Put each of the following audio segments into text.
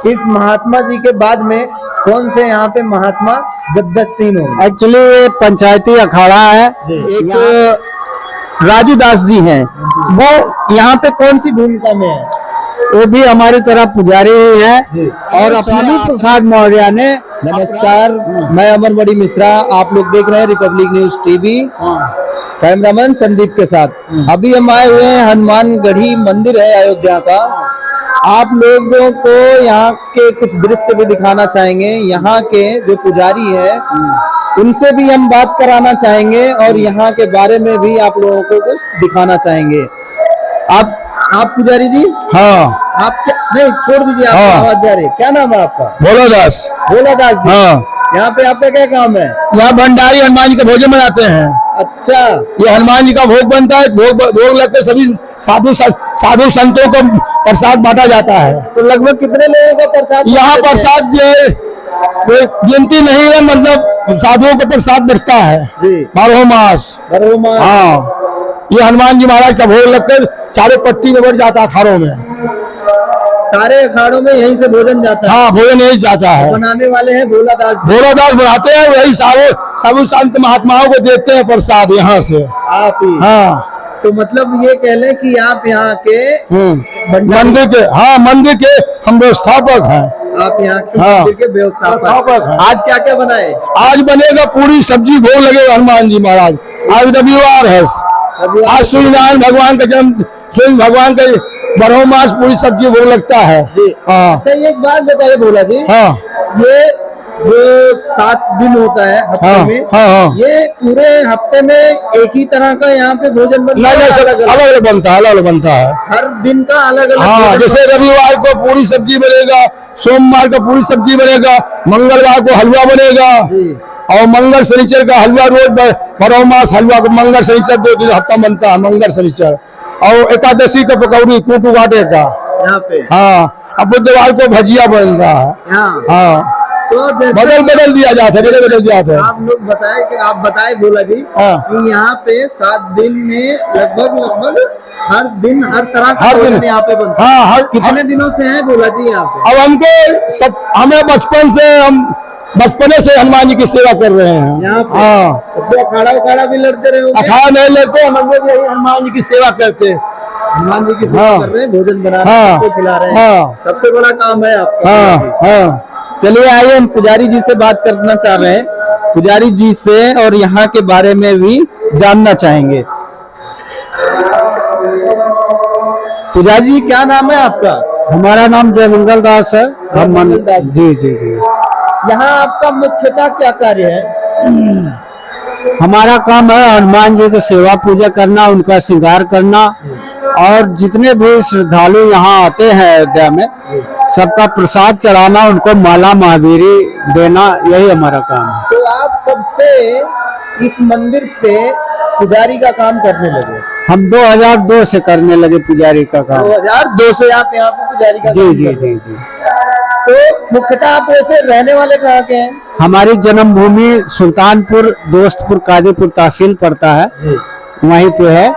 इस महात्मा जी के बाद में कौन से यहाँ पे महात्मा गद्दसीन हो? एक्चुअली ये पंचायती अखाड़ा है। एक राजू दास जी हैं, वो यहाँ पे कौन सी भूमिका में है? वो भी हमारी तरह पुजारी ही है। और स्वामी प्रसाद मौर्य ने। नमस्कार, मैं अमरमणि मिश्रा, आप लोग देख रहे हैं Republic news TV. Cameraman Sandeep के साथ अभी हम आए हुए हैं हनुमानगढ़ी मंदिर है अयोध्या का। आप लोगों को यहाँ के कुछ दृश्य भी दिखाना चाहेंगे। यहाँ के जो पुजारी है उनसे भी हम बात कराना चाहेंगे और यहाँ के बारे में भी आप लोगों को कुछ दिखाना चाहेंगे। आप पुजारी जी? हाँ। आप क्या नहीं, छोड़ दीजिए, आप आवाज जा रही है। क्या नाम है आपका? भोला दास। भोला दास जी। हाँ। यहाँ पे आपका क्या काम है? यहाँ भंडारी हनुमान जी का भोजन बनाते हैं। अच्छा, ये हनुमान जी का भोग बनता है, भोग लगते सभी साधु संतों को प्रसाद बांटा जाता है। तो लगभग कितने लोगों का प्रसाद? यहाँ प्रसाद जो है कोई गिनती नहीं है, मतलब साधुओं का प्रसाद बढ़ता है जी, बारह मास। हाँ, ये हनुमान जी महाराज का भोग लगकर चारों पट्टी में बढ़ जाता है अखाड़ों में। सारे अखाड़ों में यहीं से भोजन जाता है? हाँ, भोजन यही जाता है। बनाने वाले हैं भोला दास। भोला दास बनाते हैं, वही साधु संत महात्माओं को देते हैं प्रसाद यहाँ से। आप ही? हाँ। तो मतलब ये कह लें कि आप यहाँ के मंदिर के, हाँ, मंदिर के हम व्यवस्थापक हैं। आप यहाँ के हाँ, मंदिर के व्यवस्थापक हैं। आज क्या क्या बनाए? आज बनेगा पूरी सब्जी भोग लगेगा हनुमान जी महाराज। आज रविवार है, आज सूर्यनारायण भगवान का जन्म, सूर्य भगवान का 12 मास पूरी सब्जी भोग लगता है। हाँ। तो एक बात बताइए भोला जी। हाँ। ये जो 7 दिन होता है हफ्ते में, ये पूरे हफ्ते में एक ही तरह का यहाँ पे भोजन बनता है? अलग अलग बनता है, अलग बनता है। हर दिन का अलग अलग? हाँ, जैसे रविवार को पूरी सब्जी बनेगा, सोमवार को पूरी सब्जी बनेगा, मंगलवार को हलवा बनेगा, और मंगल शनिचर का हलवा रोज 12 मास हलवा को मंगल शनिचर 2 दिन हफ्ता बनता है, मंगल शनिचर। और एकादशी का पकौड़ी कूटू काटे का यहाँ पे। हाँ, अब बुधवार को भजिया बनता है। हाँ, तो बदल दिया जाता है, बदल दिया जाता है। आप बताए भोला जी कि यहाँ पे 7 दिन में लगभग हर दिन हर तरह का भोजन यहाँ पे बनता है। हाँ, कितने दिनों से है भोला जी यहाँ पे? अब हमें बचपने से हनुमान जी की सेवा कर रहे हैं यहाँ पे। हाँ। तो अखाड़ा भी लड़ते रहे? अखाड़ा नहीं लड़ते, हम लोग यही हनुमान जी की सेवा करते हैं। हनुमान जी की सेवा कर रहे हैं, भोजन बना रहे हैं, सबको खिला रहे हैं। सबसे बड़ा काम है आपका। चलिए आइए हम पुजारी जी से बात करना चाह रहे हैं, पुजारी जी से, और यहाँ के बारे में भी जानना चाहेंगे। पुजारी जी, क्या नाम है आपका? हमारा नाम जयमंगल दास है। जयमंगल दास जी जी जी। यहाँ आपका मुख्यतः क्या कार्य है? हमारा काम है हनुमान जी की सेवा पूजा करना, उनका श्रृंगार करना, और जितने भी श्रद्धालु यहाँ आते हैं अयोध्या में सबका प्रसाद चढ़ाना, उनको माला महावीरी देना, यही हमारा काम है। तो आप कब से इस मंदिर पे पुजारी का काम करने लगे? हम 2002 से करने लगे पुजारी का काम। 2002 से आप यहाँ पे पुजारी का काम? जी। तो मुख्यतः आप वैसे रहने वाले कहाँ के हैं? हमारी जन्मभूमि सुल्तानपुर दोस्तपुर कादीपुर तहसील पड़ता है, वहीं पे है।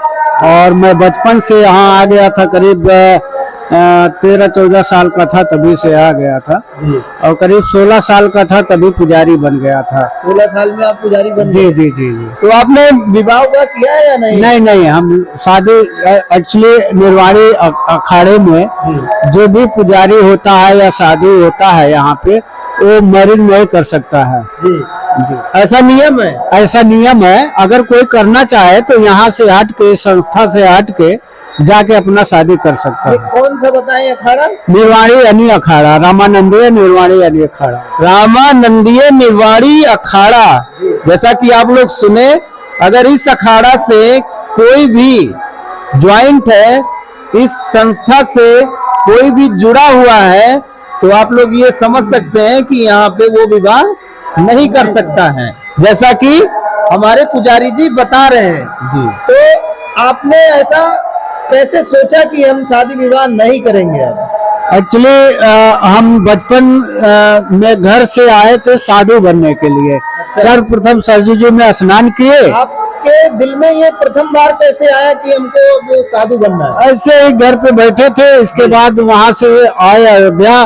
और मैं बचपन से यहाँ आ गया था, करीब 13-14 साल का था तभी से आ गया था, और करीब 16 साल का था तभी पुजारी बन गया था। 16 साल में आप पुजारी बन गए? जी। तो आपने विवाह किया है या नहीं? नहीं, हम शादी एक्चुअली निर्वाणी अखाड़े में जो भी पुजारी होता है या शादी होता है यहाँ पे, वो मैरिज नहीं कर सकता है। जी। ऐसा नियम है? ऐसा नियम है। अगर कोई करना चाहे तो यहाँ से हट के, संस्था से हट के जाके अपना शादी कर सकता है। कौन सा बताएं अखाड़ा? निर्वाणी यानी अखाड़ा, रामानंदीय निर्वाणी यानी अखाड़ा। रामानंदीय निर्वाणी अखाड़ा, जैसा कि आप लोग सुने, अगर इस अखाड़ा से कोई भी ज्वाइंट है, इस संस्था से कोई भी जुड़ा हुआ है, तो आप लोग ये समझ सकते हैं कि यहाँ पे वो विवाह नहीं कर सकता है, जैसा कि हमारे पुजारी जी बता रहे हैं जी। तो आपने ऐसा कैसे सोचा कि हम शादी विवाह नहीं करेंगे? एक्चुअली हम बचपन में घर से आए थे साधु बनने के लिए। सर्वप्रथम सरजू जी में स्नान किए। आपके दिल में ये प्रथम बार कैसे आया कि हमको साधु बनना है? ऐसे ही घर पे बैठे थे, इसके बाद वहां से आए अयोध्या,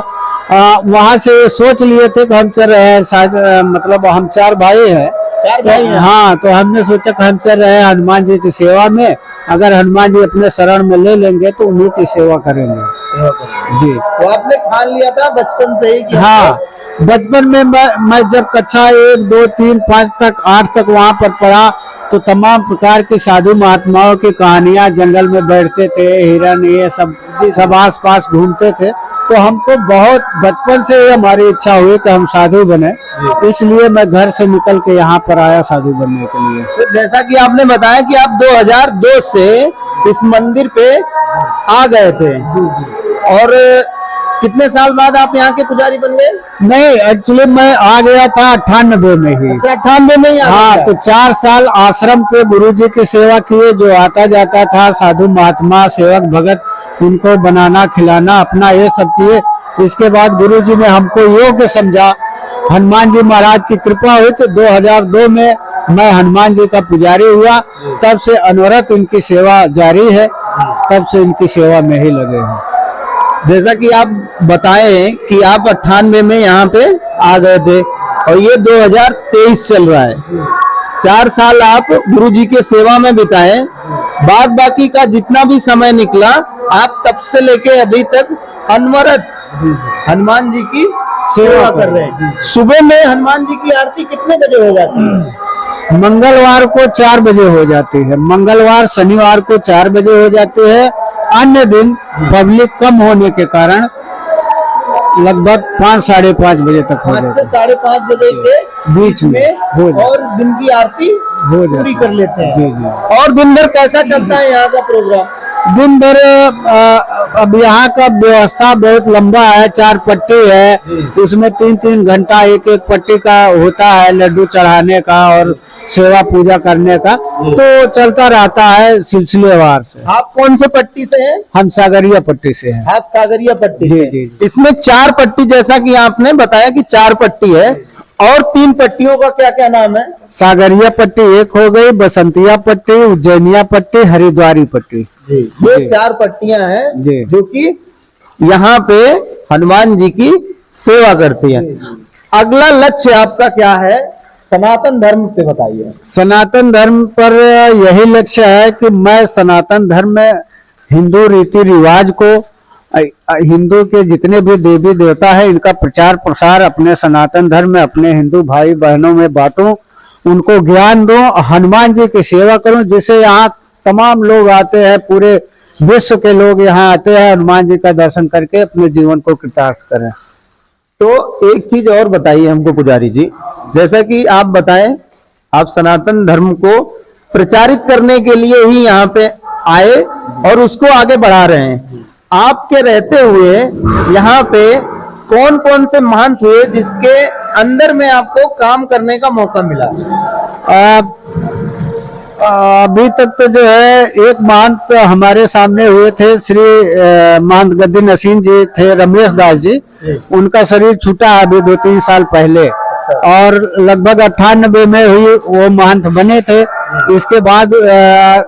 वहां से सोच लिए थे कि हम चल रहे हैं शायद, मतलब हम 4 भाई हैं। 4 भाई हैं। हाँ, तो हमने सोचा कि हम चल रहे हैं हनुमान जी की सेवा में, अगर हनुमान जी अपने शरण में ले लेंगे तो उन्हीं की सेवा करेंगे जी। तो आपने ठान लिया था बचपन से ही कि हाँ, बचपन में मैं जब कक्षा 1, 2, 3, 5 तक 8 तक वहाँ पर पढ़ा, तो तमाम प्रकार के साधु महात्माओं की कहानियां, जंगल में बैठते थे, हिरन ये सब आस पास घूमते थे। तो हमको बहुत बचपन से हमारी इच्छा हुई कि हम साधु बने, इसलिए मैं घर से निकल के यहाँ पर आया साधु बनने के लिए। तो जैसा कि आपने बताया कि आप 2002 से इस मंदिर पे आ गए थे, और कितने साल बाद आप यहाँ के पुजारी बन गए? नहीं, एक्चुअली मैं आ गया था 98 में ही। 98 में ही आ हाँ, गए? तो 4 साल आश्रम पे गुरुजी की सेवा किए, जो आता जाता था साधु महात्मा सेवक भगत, उनको बनाना खिलाना अपना ये सब किए। इसके बाद गुरुजी ने हमको योग्य समझा, हनुमान जी महाराज की कृपा हुई, तो 2002 में मैं हनुमान जी का पुजारी हुआ। तब से अनवरत इनकी सेवा जारी है, तब से इनकी सेवा में ही लगे हैं। जैसा कि आप बताए कि आप 98 में यहाँ पे आ गए थे, और ये 2023 चल रहा है। 4 साल आप गुरुजी के सेवा में बिताए, बाद बाकी का जितना भी समय निकला आप तब से लेके अभी तक अनवरत हनुमान जी की सेवा कर रहे हैं। सुबह में हनुमान जी की आरती कितने बजे हो जाती है? मंगलवार को 4 बजे हो जाती है, मंगलवार शनिवार को 4 बजे हो जाती है। अन्य दिन पब्लिक कम होने के कारण लगभग 5 साढ़े 5 बजे तक हो 5 जाती से 5:30 बजे के बीच में हो जाती। और दिन की आरती हो जाती पूरी कर लेते हैं। जी जी। और दिन भर कैसा चलता है यहाँ का प्रोग्राम? दिन भर अब यहाँ का व्यवस्था बहुत लंबा है, 4 पट्टी है, उसमें 3-3 घंटा एक पट्टी का होता है, लड्डू चढ़ाने का और सेवा पूजा करने का, तो चलता रहता है सिलसिलेवार से। आप कौन से पट्टी से हैं? हम सागरिया पट्टी से हैं। आप सागरिया पट्टी जी से। जी। इसमें 4 पट्टी, जैसा कि आपने बताया कि 4 पट्टी है, और 3 पट्टियों का क्या क्या नाम है? सागरिया पट्टी एक हो गई, बसंतिया पट्टी, उज्जैनिया पट्टी, हरिद्वारी पट्टी। ये 4 पट्टियां हैं जी। जो कि यहाँ पे हनुमान जी की सेवा करती हैं। अगला लक्ष्य आपका क्या है सनातन धर्म पे बताइए। सनातन धर्म पर यही लक्ष्य है कि मैं सनातन धर्म में हिंदू रीति रिवाज को, हिंदू के जितने भी देवी देवता है, इनका प्रचार प्रसार अपने सनातन धर्म में अपने हिंदू भाई बहनों में बांटूं, उनको ज्ञान दूं, हनुमान जी की सेवा करूं, जिससे यहाँ तमाम लोग आते हैं, पूरे विश्व के लोग यहाँ आते हैं, हनुमान जी का दर्शन करके अपने जीवन को कृतार्थ करें। तो एक चीज और बताइए हमको पुजारी जी, जैसा कि आप बताएं आप सनातन धर्म को प्रचारित करने के लिए ही यहाँ पे आए और उसको आगे बढ़ा रहे हैं। आपके रहते हुए यहाँ पे कौन कौन से महंत हुए जिसके अंदर में आपको काम करने का मौका मिला? अभी तक तो जो है एक महंत हमारे सामने हुए थे, श्री महंत गद्दी नसीन जी थे, रमेश दास जी, उनका शरीर छूटा अभी 2-3 साल पहले, और लगभग 98 में हुई वो महंत बने थे। इसके बाद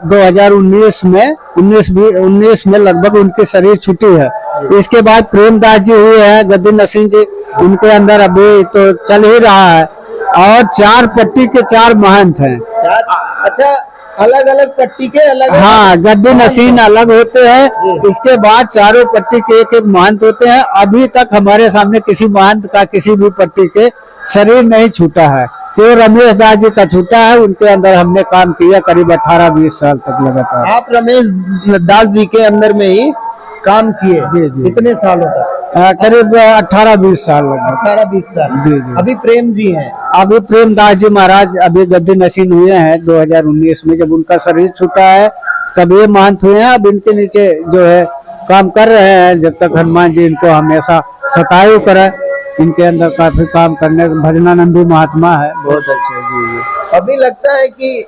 2019 में लगभग उनकी शरीर छूटी है। इसके बाद प्रेमदास जी हुए हैं, गद्दी नसीन जी, उनके अंदर अभी तो चल ही रहा है, और 4 पट्टी के 4 महंत हैं। अच्छा, अलग अलग पट्टी के अलग? हाँ, गद्दी नसीन अलग होते हैं, इसके बाद चारों पट्टी के एक एक महंत होते हैं। अभी तक हमारे सामने किसी महंत का किसी भी पट्टी के शरीर नहीं छूटा है, तो रमेश दास जी का छूटा है, उनके अंदर हमने काम किया करीब 18-20 साल तक लगातार। आप रमेश दास जी के अंदर में ही काम किए? जी जी। कितने सालों तक? करीब 18-20 साल लगभग। 18-20 साल। जी जी। अभी प्रेम जी हैं? अभी प्रेमदास जी महाराज अभी गद्दी नसीन हुए हैं 2019 में, जब उनका शरीर छूटा है तब ये महंत हुए हैं। अब इनके नीचे जो है काम कर रहे हैं, जब तक हनुमान जी इनको हमेशा सतायु करे, इनके अंदर काफी काम करने। भजनानंदी महात्मा है, बहुत अच्छे। जी। अभी लगता है कि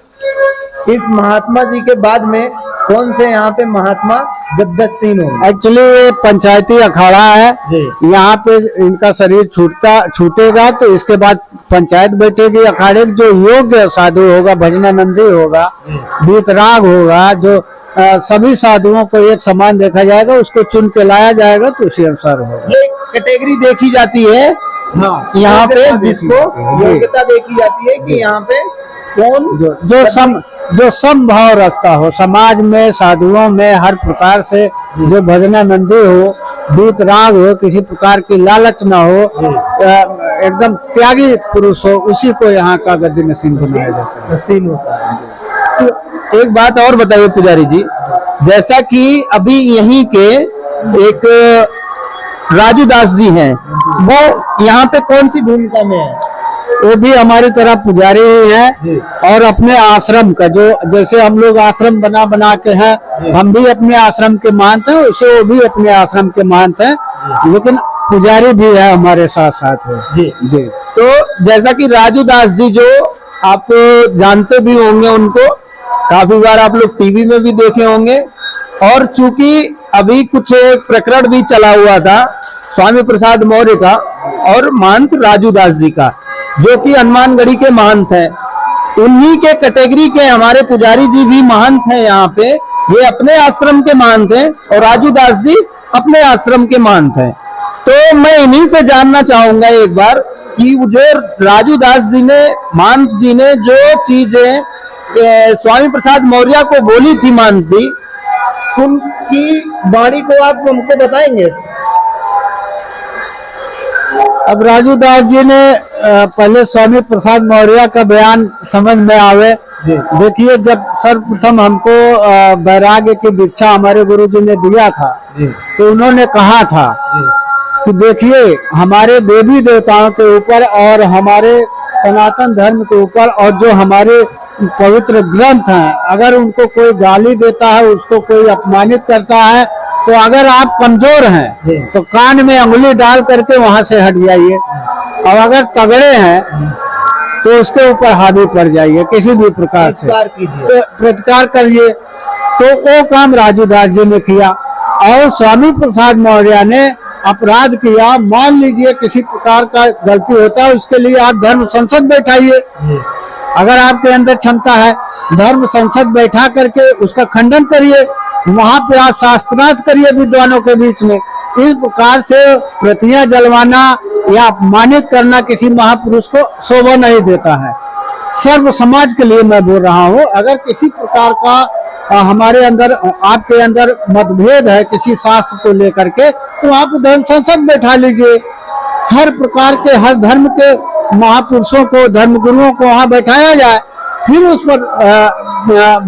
इस महात्मा जी के बाद में कौन से यहाँ पे महात्मा गद्दसीन होंगे? एक्चुअली ये पंचायती अखाड़ा है, यहाँ पे इनका शरीर छूटेगा तो इसके बाद पंचायत बैठेगी अखाड़े, जो योग्य साधु होगा, भजनानंदी होगा, वीतराग होगा, जो सभी साधुओं को एक समान देखा जाएगा, उसको चुन के लाया जाएगा तो उसी अनुसार होगा। ये कैटेगरी देखी जाती है हाँ, यहाँ पे, जिसको जी। योग्यता देखी जाती है कि यहाँ पे कौन जो समभाव रखता हो समाज में, साधुओं में, हर प्रकार से जो भजनानंदी हो, वीतराग हो, किसी प्रकार की लालच ना हो, एकदम त्यागी पुरुष हो, उसी को यहाँ का गद्दी नसीम बनाया जाता है। नसीम होता है। तो एक बात और बताइए पुजारी जी, जैसा कि अभी यहीं के एक राजू दास जी हैं, वो यहाँ पे कौन सी भूमिका में है? वो भी हमारी तरह पुजारी ही है और अपने आश्रम का, जो जैसे हम लोग आश्रम बना बना के हैं, हम भी अपने आश्रम के महंत हैं, वैसे वो भी अपने आश्रम के महंत हैं, लेकिन पुजारी भी है हमारे साथ साथ है। जी जी। तो जैसा कि राजू दास जी, जो आप जानते भी होंगे उनको, काफी बार आप लोग टीवी में भी देखे होंगे, और चूंकि अभी कुछ एक प्रकरण भी चला हुआ था स्वामी प्रसाद मौर्य का और महंत राजू दास जी का, जो कि हनुमानगढ़ी के महंत हैं, उन्हीं के कैटेगरी के हमारे पुजारी जी भी महंत हैं यहाँ पे। ये अपने आश्रम के महंत हैं और राजू दास जी अपने आश्रम के महंत हैं। तो मैं इन्हीं से जानना चाहूंगा एक बार कि जो राजू दास जी ने, महंत जी ने जो चीजें स्वामी प्रसाद मौर्य को बोली थी महंत जी, उनकी वाणी को आप हमको बताएंगे? अब राजू दास जी ने पहले स्वामी प्रसाद मौर्य का बयान समझ में आवे। देखिए, जब सर्वप्रथम हमको वैराग्य की दीक्षा हमारे गुरु जी ने दिया था, तो उन्होंने कहा था कि देखिए, हमारे देवी देवताओं के ऊपर और हमारे सनातन धर्म के ऊपर और जो हमारे पवित्र ग्रंथ हैं, अगर उनको कोई गाली देता है, उसको कोई अपमानित करता है, तो अगर आप कमजोर हैं तो कान में अंगुली डाल करके वहां से हट जाइए, और अगर तगड़े हैं तो उसके ऊपर हावी पड़ जाइए किसी भी प्रकार से, तो प्रतिकार करिए। तो वो काम राजू दास जी ने किया। और स्वामी प्रसाद मौर्य ने अपराध किया, मान लीजिए किसी प्रकार का गलती होता है, उसके लिए आप धर्म संसद बैठाइए। अगर आपके अंदर क्षमता है, धर्म संसद बैठा करके उसका खंडन करिए, वहां पे आप शास्त्रार्थ करिए विद्वानों के बीच में। इस प्रकार से प्रतियां जलवाना या अपमानित करना किसी महापुरुष को शोभा नहीं देता है। सर्व समाज के लिए मैं बोल रहा हूँ। अगर किसी प्रकार का हमारे अंदर, आपके अंदर मतभेद है किसी शास्त्र को लेकर के, तो आप धर्म संसद बैठा लीजिए। हर प्रकार के, हर धर्म के महापुरुषों को, धर्म गुरुओं को वहां बैठाया जाए, फिर उस पर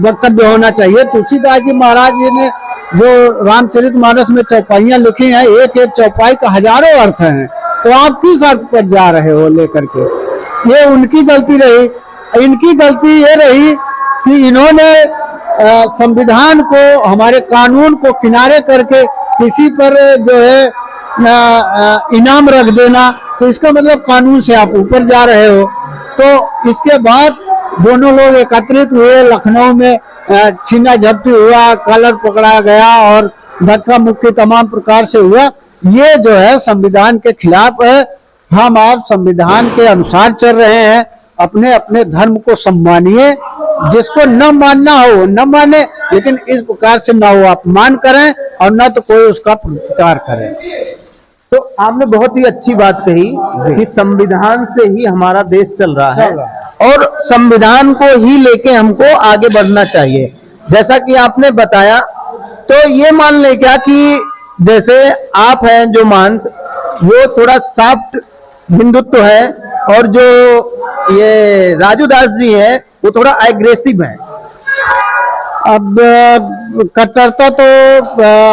वक्तव्य होना चाहिए। तुलसीदास जी महाराज जी ने जो रामचरितमानस में चौपाइयां लिखी हैं, एक एक चौपाई का हजारों अर्थ हैं, तो आप किस अर्थ पर जा रहे हो लेकर के? ये उनकी गलती रही। इनकी गलती ये रही कि इन्होंने संविधान को, हमारे कानून को किनारे करके किसी पर जो है इनाम रख देना, तो इसका मतलब कानून से आप ऊपर जा रहे हो। तो इसके बाद दोनों लोग एकत्रित हुए, लखनऊ में छीना झपटी हुआ, कॉलर पकड़ा गया और धक्का मुक्की तमाम प्रकार से हुआ। ये जो है संविधान के खिलाफ है। हम आप संविधान के अनुसार चल रहे हैं। अपने अपने धर्म को सम्मानिए, जिसको न मानना हो न माने, लेकिन इस प्रकार से न वो अपमान करें और न तो कोई उसका प्रतिकार करे। तो आपने बहुत ही अच्छी बात कही कि संविधान से ही हमारा देश चल रहा है और संविधान को ही लेके हमको आगे बढ़ना चाहिए। जैसा कि आपने बताया, तो ये मान ले क्या कि जैसे आप हैं जो महंत, वो थोड़ा सॉफ्ट हिंदुत्व है, और जो ये राजू दास जी हैं वो थोड़ा एग्रेसिव है। अब कट्टरता तो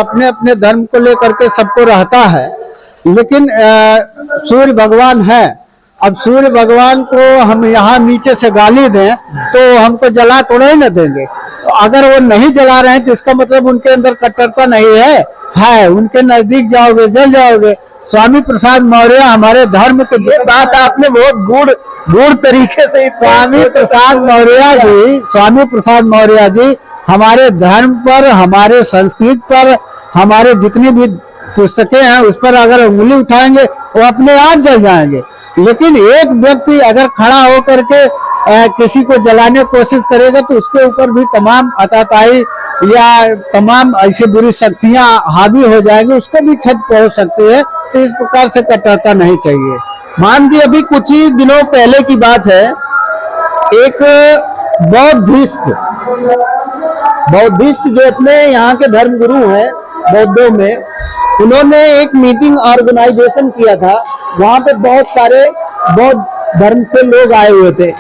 अपने अपने धर्म को लेकर के सबको रहता है, लेकिन सूर्य भगवान है। अब सूर्य भगवान को हम यहाँ नीचे से गाली दें तो हमको जला थोड़ा ही न देंगे। तो अगर वो नहीं जला रहे हैं तो इसका मतलब उनके अंदर कट्टरता नहीं है। उनके नजदीक जाओगे जल जाओगे। स्वामी प्रसाद मौर्य हमारे धर्म के, ये बात आपने बहुत गूढ़ तरीके से, स्वामी प्रसाद मौर्य जी हमारे धर्म पर, हमारे संस्कृत पर, हमारे जितनी भी पुस्तकें हैं उस पर अगर उंगली उठाएंगे वो अपने आप जल जाएंगे। लेकिन एक व्यक्ति अगर खड़ा होकर के किसी को जलाने की कोशिश करेगा तो उसके ऊपर भी तमाम अताताई या तमाम ऐसी बुरी शक्तियां हावी हो जाएंगी, उसको भी क्षति पहुंच सकती है। तो इस प्रकार से कटुता नहीं चाहिए। मान जी, अभी कुछ ही दिनों पहले की बात है, एक बौद्धिस्ट जो अपने यहाँ के धर्मगुरु हैं बौद्धों में, उन्होंने एक मीटिंग ऑर्गेनाइजेशन किया था। वहां पे बहुत सारे बौद्ध धर्म से लोग आए हुए थे।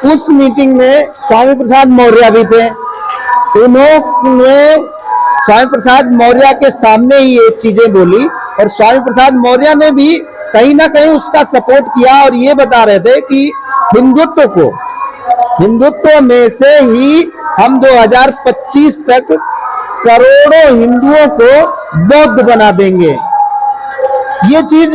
उस मीटिंग में स्वामी प्रसाद मौर्य भी थे। उन्होंने स्वामी प्रसाद मौर्य के सामने ही ये चीजें बोली और स्वामी प्रसाद मौर्य ने भी कहीं ना कहीं उसका सपोर्ट किया और ये बता रहे थे कि हिंदुत्व में से ही हम 2025 तक करोड़ों हिंदुओं को बौद्ध बना देंगे। ये चीज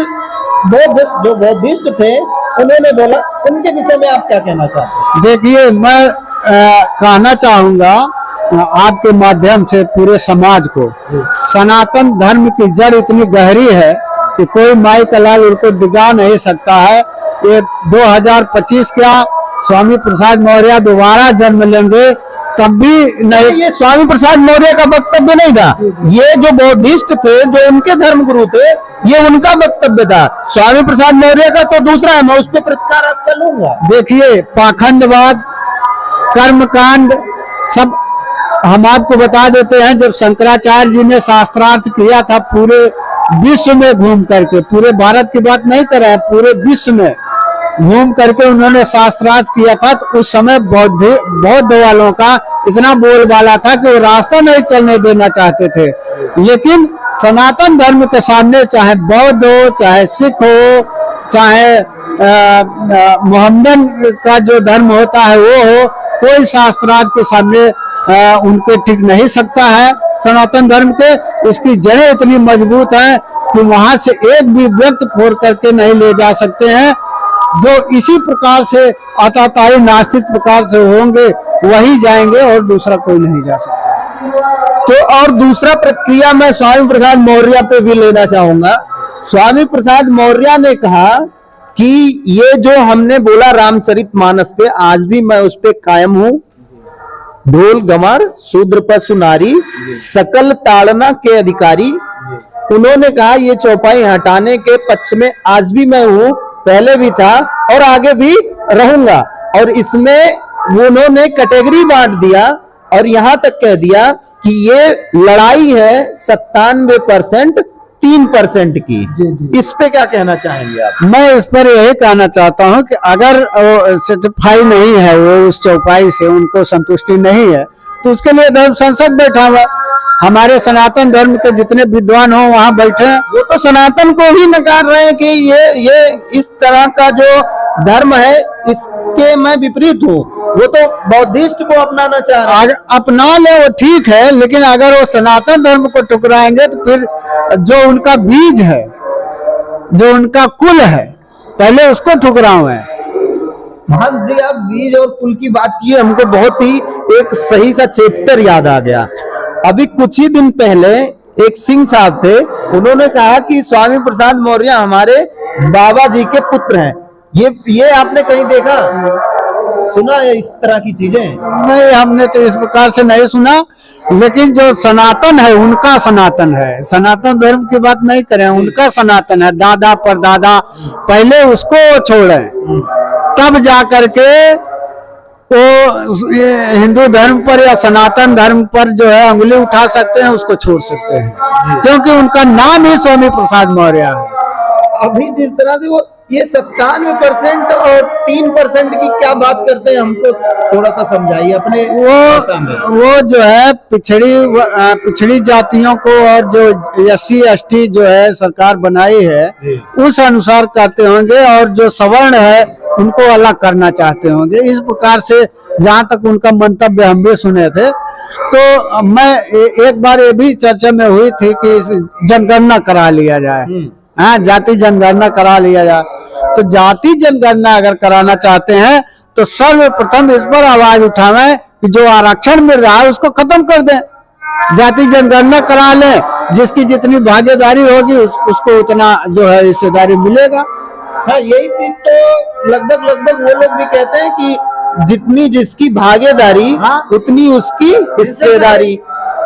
जो बौद्धिस्ट थे उन्होंने बोला। उनके विषय में आप क्या कहना चाहते हैं? देखिए, मैं कहना चाहूंगा आपके माध्यम से पूरे समाज को, सनातन धर्म की जड़ इतनी गहरी है कि कोई माई का लाल उनको डिगा नहीं सकता है। ये 2025 क्या, स्वामी प्रसाद मौर्य दोबारा जन्म लेंगे तब भी नहीं। ये स्वामी प्रसाद मौर्य का वक्तव्य नहीं था, ये जो बौद्धिस्ट थे, जो उनके धर्मगुरु थे, ये उनका वक्तव्य था। स्वामी प्रसाद मौर्य का तो दूसरा है, मैं उस पर प्रतिकार आपका लूंगा। देखिए, पाखंडवाद, कर्मकांड सब हम आपको बता देते हैं। जब शंकराचार्य जी ने शास्त्रार्थ किया था पूरे विश्व में घूम करके, पूरे भारत की बात नहीं कर रहे हैं, पूरे विश्व में घूम करके उन्होंने शास्त्रार्थ किया था, तो उस समय बौद्ध वालों का इतना बोलबाला था कि वो रास्ता नहीं चलने देना चाहते थे। लेकिन सनातन धर्म के सामने, चाहे बौद्ध हो, चाहे सिख हो, चाहे मोहम्मदन का जो धर्म होता है वो हो, कोई शास्त्रार्थ के सामने उनके टिक नहीं सकता है। सनातन धर्म के उसकी जड़ें इतनी मजबूत हैं कि वहां से एक भी व्यक्ति फोड़ करके नहीं ले जा सकते हैं। जो इसी प्रकार से आताताई नास्तिक प्रकार से होंगे वही जाएंगे और दूसरा कोई नहीं जा सकता। तो और दूसरा प्रतिक्रिया मैं स्वामी प्रसाद मौर्य पे भी लेना चाहूंगा। स्वामी प्रसाद मौर्य ने कहा कि ये जो हमने बोला रामचरितमानस पे, आज भी मैं उस पे कायम हूं। ढोल गमार शूद्र पशु नारी सकल ताड़ना के अधिकारी। उन्होंने कहा ये चौपाई हटाने के पक्ष में आज भी मैं हूं, पहले भी था और आगे भी रहूंगा। और इसमें उन्होंने कैटेगरी बांट दिया और यहां तक कह दिया कि ये लड़ाई है 97% 3% की। इस पे क्या कहना चाहेंगे आप? मैं इस पर यही कहना चाहता हूं कि अगर सर्टिफाई नहीं है, वो उस चौपाई से उनको संतुष्टि नहीं है, तो उसके लिए धर्म संसद बैठा हुआ। हमारे सनातन धर्म के जितने विद्वान हो वहां बैठे हैं। वो तो सनातन को ही नकार रहे हैं कि ये इस तरह का जो धर्म है इसके मैं विपरीत हूँ। वो तो बौद्धिस्ट को अपनाना चाह रहे हैं। अपना ले वो ठीक है, लेकिन अगर वो सनातन धर्म को ठुकराएंगे तो फिर जो उनका बीज है, जो उनका कुल है, पहले उसको ठुकराए। हाँ जी, आप बीज और कुल की बात की, हमको बहुत ही एक सही सा चैप्टर याद आ गया। अभी कुछ ही दिन पहले एक सिंह साहब थे, उन्होंने कहा कि स्वामी प्रसाद मौर्य हमारे बाबा जी के पुत्र हैं। ये आपने कहीं देखा सुना है इस तरह की चीजें? नहीं, हमने तो इस प्रकार से नहीं सुना। लेकिन जो सनातन है उनका सनातन है, सनातन धर्म की बात नहीं करें, उनका सनातन है। दादा परदादा पहले उसको छोड़े, तब जा करके वो हिंदू धर्म पर या सनातन धर्म पर जो है उंगली उठा सकते हैं, उसको छोड़ सकते हैं, क्योंकि उनका नाम ही स्वामी प्रसाद मौर्य है। अभी जिस तरह से वो ये 97% और 3% की क्या बात करते हैं, हमको थोड़ा सा समझाइए अपने। वो जो है पिछड़ी जातियों को और जो SC ST जो है सरकार बनाई है उस अनुसार करते होंगे, और जो सवर्ण है उनको अलग करना चाहते होंगे। इस प्रकार से जहां तक उनका मंतव्य हम भी सुने थे। तो मैं एक बार ये भी चर्चा में हुई थी कि जनगणना करा लिया जाए, हाँ, जाति जनगणना करा लिया जाए। तो जाति जनगणना अगर कराना चाहते हैं तो सर्वप्रथम इस पर आवाज उठावें कि जो आरक्षण मिल रहा है उसको खत्म कर दें, जाति जनगणना करा लें, जिसकी जितनी भागीदारी होगी उसको उतना जो है हिस्सेदारी मिलेगा। हाँ, यही चीज तो लगभग वो लोग भी कहते हैं कि जितनी जिसकी भागीदारी उतनी उसकी हिस्सेदारी।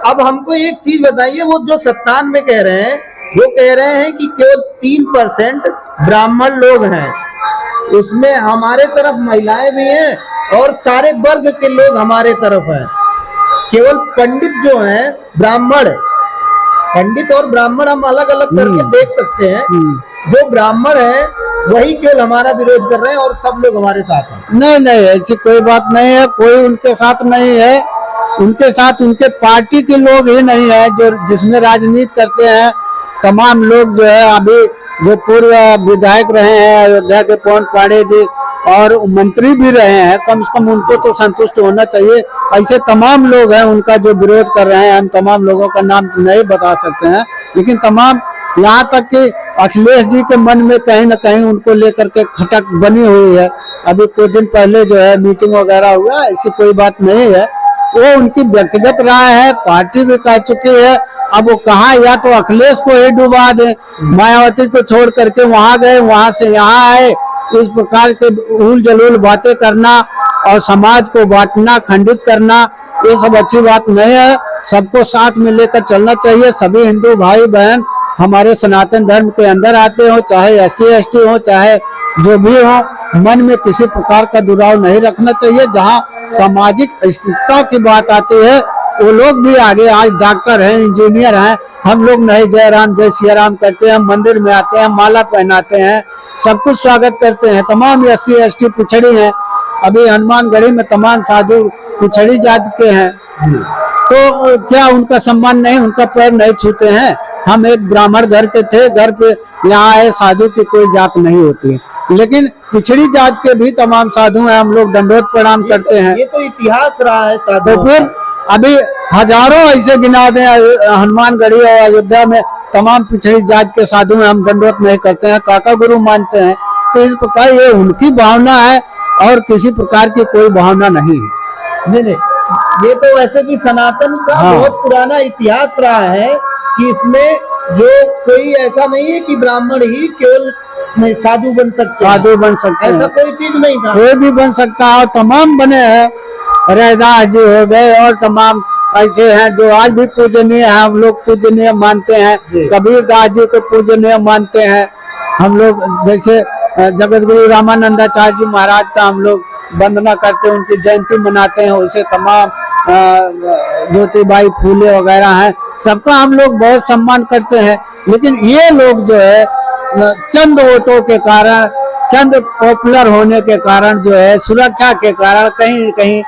अब हमको एक चीज बताइए, वो जो 97 कह रहे हैं, वो कह रहे हैं कि केवल 3% ब्राह्मण लोग हैं, उसमें हमारे तरफ महिलाएं भी हैं और सारे वर्ग के लोग हमारे तरफ हैं। केवल पंडित जो हैं, ब्राह्मण, पंडित और ब्राह्मण हम अलग अलग करके देख सकते हैं। जो ब्राह्मण है वही केवल हमारा विरोध कर रहे हैं और सब लोग हमारे साथ हैं। नहीं नहीं, ऐसी कोई बात नहीं है, कोई उनके साथ नहीं है। उनके साथ उनके पार्टी के लोग ही नहीं है, जो जिसमें राजनीति करते हैं तमाम लोग जो है, अभी जो पूर्व विधायक रहे हैं अयोध्या के पवन पांडे जी और मंत्री भी रहे हैं, कम से कम उनको तो संतुष्ट होना चाहिए। ऐसे तमाम लोग हैं उनका जो विरोध कर रहे हैं, हम तमाम लोगों का नाम नहीं बता सकते हैं, लेकिन तमाम, यहाँ तक कि अखिलेश जी के मन में कहीं न कहीं उनको लेकर के खटक बनी हुई है। अभी कुछ दिन पहले जो है मीटिंग वगैरह हुआ, ऐसी कोई बात नहीं है, वो उनकी व्यक्तिगत राय है, पार्टी भी कह चुकी है। अब वो कहा, या तो अखिलेश को ही डुबा दे, मायावती को छोड़ करके वहां गए, वहां से यहाँ आए, इस प्रकार के उल जलूल बातें करना और समाज को बांटना, खंडित करना, ये सब अच्छी बात नहीं है। सबको साथ में लेकर चलना चाहिए। सभी हिंदू भाई बहन हमारे सनातन धर्म के अंदर आते हो, चाहे SC ST हो, चाहे जो भी हो, मन में किसी प्रकार का दुराव नहीं रखना चाहिए। जहाँ सामाजिक स्थिरता की बात आती है, वो लोग भी आगे, आज डॉक्टर हैं, इंजीनियर हैं, हम लोग नहीं जय राम जय सिया राम करते हैं, मंदिर में आते हैं, माला पहनाते हैं, सब कुछ स्वागत करते हैं। तमाम SC ST पिछड़ी हैं, अभी हनुमानगढ़ी में तमाम साधु पिछड़ी जाति के हैं, तो क्या उनका सम्मान नहीं, उनका पैर नहीं छूते हैं? हम एक ब्राह्मण घर के थे, घर पे यहाँ आए, साधु की कोई जात नहीं होती है, लेकिन पिछड़ी जात के भी तमाम साधु हैं, हम लोग दंडोत प्रणाम करते हैं। ये तो इतिहास रहा है साधु। तो फिर अभी हजारों ऐसे गिना दें, हनुमानगढ़ी और अयोध्या में तमाम पिछड़ी जात के साधु हैं, हम दंडोत नहीं करते हैं, काका गुरु मानते हैं। तो इस प्रकार ये उनकी भावना है और किसी प्रकार की कोई भावना नहीं है। नहीं नहीं, ये तो वैसे भी सनातन का बहुत पुराना इतिहास रहा है कि इसमें जो कोई ऐसा नहीं है कि ब्राह्मण ही केवल साधु बन सकते, साधु बन सकते हैं, ऐसा कोई चीज नहीं था। कोई भी बन सकता है, और तमाम बने हैं, रैदास जी हो गए और तमाम ऐसे हैं जो आज भी पूजनीय है, हम लोग पूजनीय मानते हैं। कबीर दास जी को पूजनीय मानते हैं हम लोग, जैसे जगत गुरु रामानंदाचार्य जी महाराज का हम लोग वंदना करते हैं, उनकी जयंती मनाते हैं। उसे तमाम ज्योतिबाई फूले वगैरह हैं, सबका हम लोग बहुत सम्मान करते हैं। लेकिन ये लोग जो है चंद वोटों के कारण, चंद पॉपुलर होने के कारण जो है, सुरक्षा के कारण, कहीं कहीं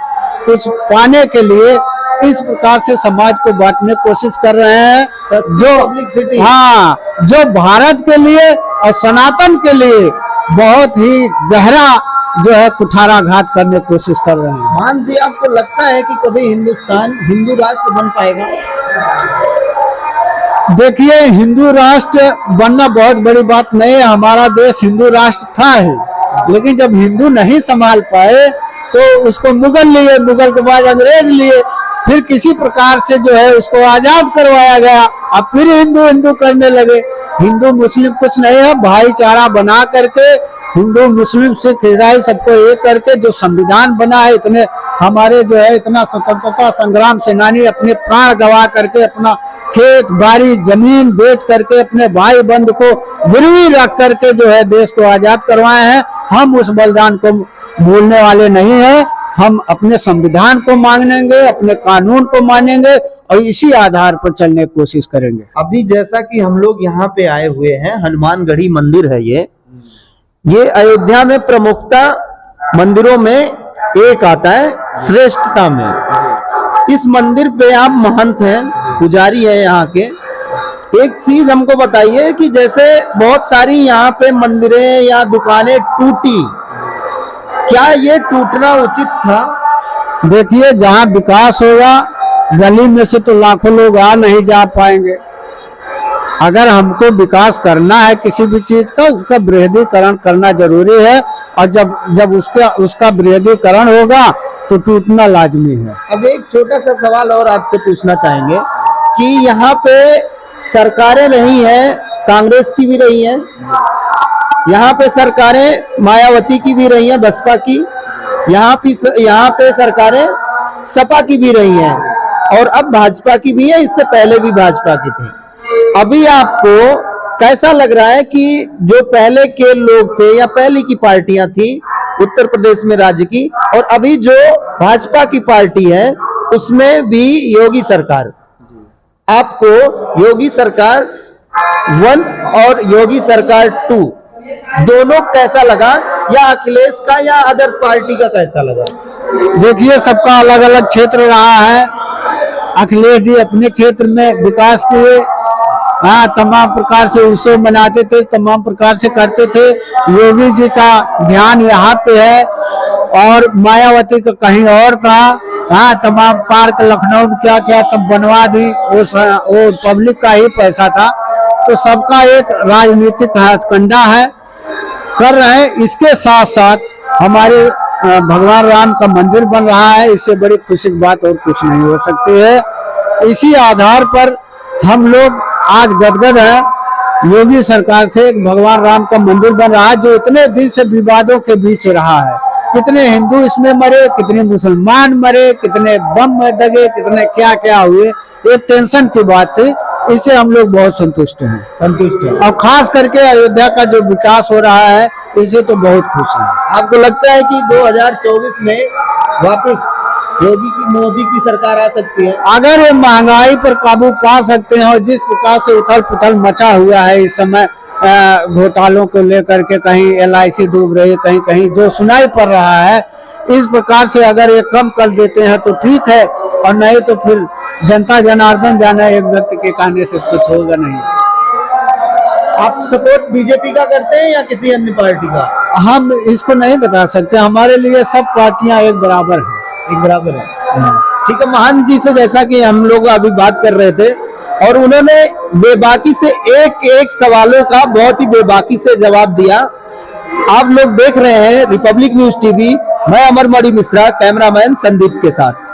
कुछ पाने के लिए इस प्रकार से समाज को बांटने की कोशिश कर रहे हैं, जो जो भारत के लिए और सनातन के लिए बहुत ही गहरा जो है कुठाराघात करने की कोशिश कर रहे हैं। मान जी, आपको लगता है कि कभी हिंदुस्तान हिंदू राष्ट्र बन पाएगा? देखिए, हिंदू राष्ट्र बनना बहुत बड़ी बात नहीं है, हमारा देश हिंदू राष्ट्र था ही, लेकिन जब हिंदू नहीं संभाल पाए तो उसको मुगल लिए, मुगल के बाद अंग्रेज लिए, फिर किसी प्रकार से जो है उसको आजाद करवाया गया, अब फिर हिंदू हिंदू करने लगे। हिंदू मुस्लिम कुछ नहीं है, भाईचारा बना करके हिंदू मुस्लिम सिख ईसाई सबको एक करके जो संविधान बना है, इतने हमारे जो है इतना स्वतंत्रता संग्राम सेनानी अपने प्राण गवा करके, अपना खेत बाड़ी जमीन बेच करके, अपने भाई बंधु को गिरवी रख करके जो है देश को आजाद करवाए हैं। हम उस बलिदान को भूलने वाले नहीं हैं, हम अपने संविधान को मानेंगे, अपने कानून को मानेंगे और इसी आधार पर चलने की कोशिश करेंगे। अभी जैसा कि हम लोग यहाँ पे आए हुए हैं, हनुमानगढ़ी मंदिर है ये अयोध्या में प्रमुखता मंदिरों में एक आता है, श्रेष्ठता में। इस मंदिर पे आप महंत हैं, पुजारी है यहाँ के। एक चीज हमको बताइए कि जैसे बहुत सारी यहाँ पे मंदिरें या दुकानें टूटी, क्या ये टूटना उचित था? देखिए, जहाँ विकास होगा गली में से तो लाखों लोग आ नहीं जा पाएंगे। अगर हमको विकास करना है किसी भी चीज का, उसका बृहदीकरण करना जरूरी है, और जब उसका बृहदीकरण होगा तो टूटना लाजमी है। अब एक छोटा सा सवाल और आपसे पूछना चाहेंगे कि यहाँ पे सरकारें रही हैं, कांग्रेस की भी रही हैं, यहाँ पे सरकारें मायावती की भी रही हैं, बसपा की, यहाँ पे सरकारें सपा की भी रही हैं। और अब भाजपा की भी है, इससे पहले भी भाजपा की थी। अभी आपको कैसा लग रहा है कि जो पहले के लोग थे या पहले की पार्टियां थी उत्तर प्रदेश में राज्य की, और अभी जो भाजपा की पार्टी है उसमें भी योगी सरकार, आपको योगी सरकार 1 और योगी सरकार 2 दोनों कैसा लगा, या अखिलेश का या अदर पार्टी का कैसा लगा? देखिए, सबका अलग अलग क्षेत्र रहा है। अखिलेश जी अपने क्षेत्र में विकास किए, हाँ, तमाम प्रकार से उत्सव मनाते थे, तमाम प्रकार से करते थे। योगी जी का ध्यान यहाँ पे है और मायावती का कहीं और था। हाँ, तमाम पार्क लखनऊ में क्या क्या तब बनवा दी, वो पब्लिक का ही पैसा था। तो सबका एक राजनीतिक हथकंडा है, कर रहे हैं। इसके साथ साथ हमारे भगवान राम का मंदिर बन रहा है, इससे बड़ी खुशी की बात और कुछ नहीं हो सकती है। इसी आधार पर हम लोग आज गदगद है योगी सरकार से। भगवान राम का मंदिर बन रहा है जो इतने दिन से विवादों के बीच रहा है। कितने हिंदू इसमें मरे, कितने मुसलमान मरे, कितने बम दगे, कितने क्या क्या हुए, एक टेंशन की बात थी। इससे हम लोग बहुत संतुष्ट हैं। और खास करके अयोध्या का जो विकास हो रहा है, इससे तो बहुत खुश हैं। आपको लगता है कि 2024 में वापस मोदी की सरकार आ सकती है? अगर ये महंगाई पर काबू पा सकते हैं और जिस प्रकार से उथल पुथल मचा हुआ है इस समय घोटालों को लेकर के, कहीं LIC डूब रही है, कहीं कहीं जो सुनाई पड़ रहा है, इस प्रकार से अगर ये कम कर देते हैं तो ठीक है, और नहीं तो फिर जनता जनार्दन जाना, एक व्यक्ति के कहने से कुछ होगा नहीं। आप सपोर्ट बीजेपी का करते हैं या किसी अन्य पार्टी का? हम इसको नहीं बता सकते, हमारे लिए सब पार्टियां एक बराबर हैं। एक बराबर है। ठीक है, महान जी से जैसा कि हम लोग अभी बात कर रहे थे, और उन्होंने बेबाकी से एक सवालों का बहुत ही बेबाकी से जवाब दिया। आप लोग देख रहे हैं रिपब्लिक न्यूज टीवी, मैं अमर मणि मिश्रा, कैमरामैन संदीप के साथ।